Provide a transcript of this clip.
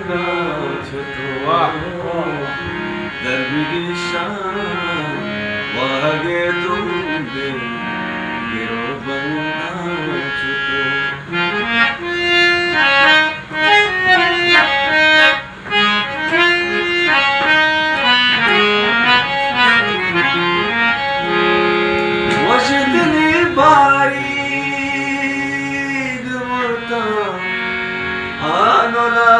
नाचो तो दरबी शान वागे तुम दे गिरो नाचो وجدني بعيد مرتاح أنا لا